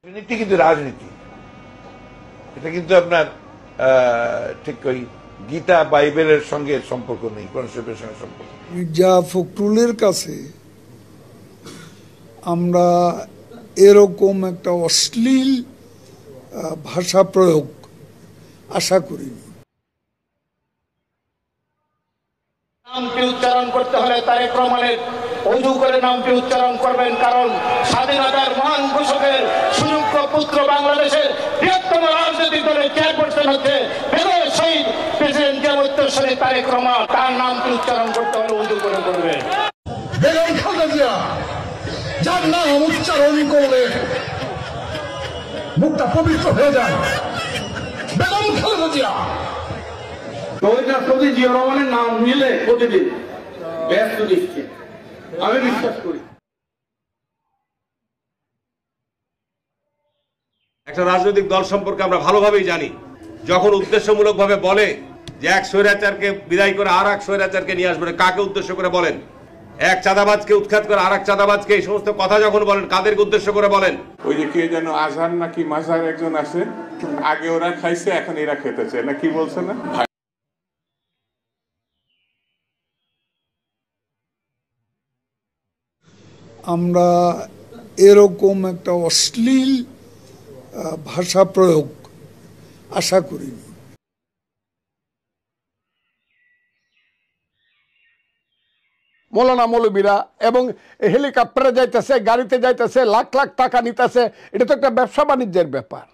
রাজনীতি কিন্তু রাজনীতি, এটা কিন্তু আপনার ঠিক ওই গীতা বাইবেলের সঙ্গে সম্পর্ক নেই, কোরআনের সঙ্গে সম্পর্ক। মির্জা ফখরুলের কাছে আমরা এরকম একটা অশ্লীল ভাষা প্রয়োগ আশা করিনি। নামটি উচ্চারণ করতে হলে তারেক রহমানের অজু করে নামটি উচ্চারণ করবেন, কারণ স্বাধীনতার মহান ঘোষকের সুযোগ্য পুত্র বাংলাদেশের বৃহত্তম রাজনৈতিক দলের চেয়ারপারসন হচ্ছে বেগম শহীদ প্রেসিডেন্ট জিয়াউর রহমান তারেক রহমান। তার নামটি উচ্চারণ করতে হলে অজু করে করবেন। বেগম খালেদা জিয়া, যার নাম উচ্চারণ করলে মুখটা পবিত্র হয়ে যায়, বেগম খালেদা জিয়া। শহীদ রাষ্ট্রপতি জিয়াউর রহমানের নাম নিলে প্রতিদিন ব্যস্ত নিশ্চিত, আমি বিশ্বাস করি। একটা রাজনৈতিক দল সম্পর্কে আমরা ভালোভাবেই জানি, যখন উদ্দেশ্যমূলকভাবে বলে যে এক স্বৈরাচারকে বিদায় করে আর এক স্বৈরাচারকে নিয়ে আসবে, কাকে উদ্দেশ্য করে বলেন? এক চাঁদাবাজকে উৎখাত করে আর এক চাঁদাবাজকে, এই সমস্ত কথা যখন বলেন কাদেরকে উদ্দেশ্য করে বলেন? ওই যে কে যেন আজহার নাকি মাজার একজন আছে, আগে ওরা খাইছে এখন এরা খেতেছে না, কি বলছে না? আমরা এরকম একটা অশ্লীল ভাষা প্রয়োগ আশা করিনি। মৌলানা মৌলবীরা এবং হেলিকপ্টারে যাইতেছে, গাড়িতে যাইতেছে, লাখ লাখ টাকা নিতেছে, এটা তো একটা ব্যবসা বাণিজ্যের ব্যাপার।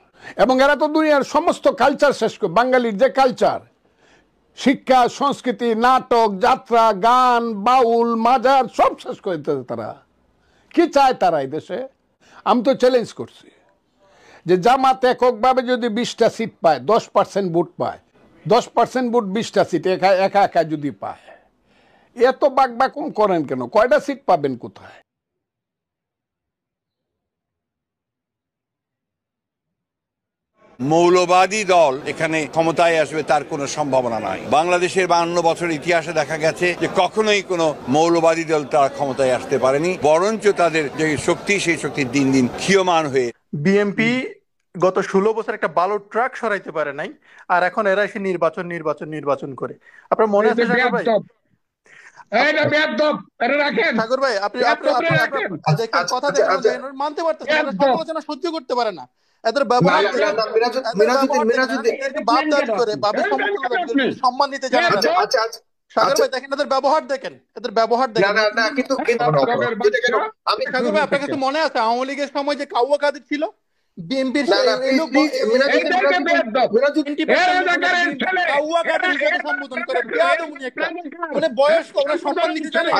এবং এরা তো দুনিয়ার সমস্ত কালচার শেষ করে, বাঙালির যে কালচার, শিক্ষা, সংস্কৃতি, নাটক, যাত্রা, গান, বাউল, মাজার সব শেষ করে দিতেছে। তারা কি চায় তারা এই দেশে? আমি তো চ্যালেঞ্জ করছি যে জামাত এককভাবে যদি 20টা সিট পায়, 10% ভোট পায়, 10% ভোট 20টা সিট একা একা যদি পায়, এত বাকবাকুম করেন কেন? কয়টা সিট পাবেন কোথায়? মৌলবাদী দল এখানে ক্ষমতায় আসবে তার কোনো সম্ভাবনা নাই। বাংলাদেশের 52 বছর ইতিহাসে দেখা গেছে যে কখনোই কোনো মৌলবাদী দল তারা ক্ষমতায় আসতে পারেনি, বরঞ্চ তাদের যে শক্তি, সেই শক্তি দিন দিন ক্ষীয়মান হয়ে। বিএনপি গত 16 বছর একটা বালুর ট্রাক সরাইতে পারে নাই, আর এখন এরা এসে নির্বাচন করে। আপনার মনে আছে সাগর ভাই? সাগর ভাই, আপনি কথা দেখেন, মানতে পারতেছেন, সমালোচনা সহ্য করতে পারে না। এদের ব্যবহার সম্মান দিতে জানে না। সাগর ভাই দেখেন, এদের ব্যবহার দেখেন। সাগর ভাই, আপনার কাছে মনে আছে আওয়ামী লীগের সময় যে কাউয়া কাদের ছিল? বিএনপির সম্বোধন করে মানে বয়স্ক, ওরা সম্মান দিতে জানে।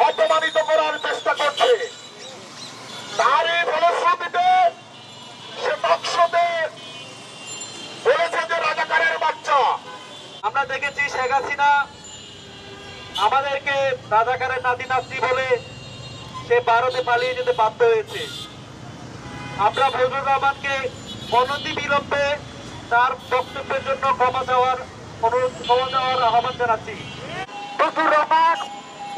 অপমানিত করার চেষ্টা করছে, তারই ফলশ্রুতিতে সে টকশোতে বলেছে যে রাজাকারের বাচ্চা। আমরা দেখেছি শেখ হাসিনা আমাদেরকে রাজাকারের নাতি নাতনি বলে সে ভারতে পালিয়ে যেতে বাধ্য হয়েছে। আমরা ফজলুর রহমানকে অনতি বিলম্বে তার বক্তব্যের জন্য ক্ষমা চাওয়ার আহ্বান জানাচ্ছি। ফজলুর রহমান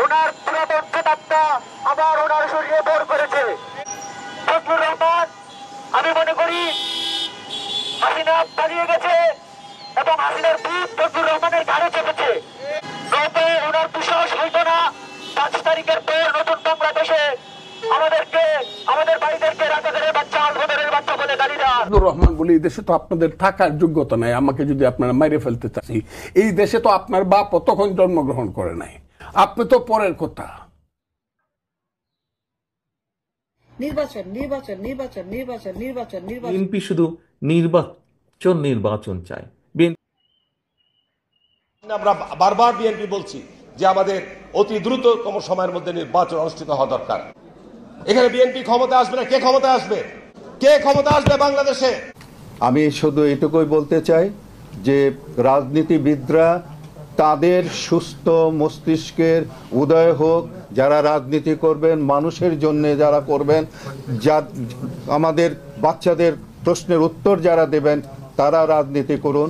ওনার পুরাতন চেতাত্মা আবার ওনার শরীরে বর করেছে। ফজলুর রহমান, আমি মনে করি হাসিনা পালিয়ে গেছে এবং হাসিনার ভূত ফজলুর রহমানের ঘাড়ে চেপেছে। নয়তো ওনার দুঃসাহস হইত না 5 তারিখের পর নতুন বাংলাদেশে আমাদের ভাইদেরকে রাজাকারের বাচ্চা, আলবদরের বাচ্চা বলে গালি দেওয়া। ফজলুর রহমান বলে, এই দেশে তো আপনাদের থাকার যোগ্যতা নাই, আমাকে যদি আপনারা মাইরে ফেলতে চাচ্ছি, এই দেশে তো আপনার বাপ তখন জন্মগ্রহণ করে নাই, আপনি তো পরের কথা। বিএনপি শুধু নির্বাচন চায়। আমরা বারবার বিএনপি বলছি যে আমাদের অতি দ্রুততম সময়ের মধ্যে নির্বাচন অনুষ্ঠিত হওয়া দরকার। এখানে বিএনপি ক্ষমতা আসবে না, কে ক্ষমতা আসবে? কে ক্ষমতা আসবে বাংলাদেশে? আমি শুধু এটুকুই বলতে চাই যে রাজনীতিবিদরা তাদের সুস্থ মস্তিষ্কের উদয় হোক, যারা রাজনীতি করবেন মানুষের জন্য, যারা করবেন, যা আমাদের বাচ্চাদের প্রশ্নের উত্তর যারা দেবেন তারা রাজনীতি করুন।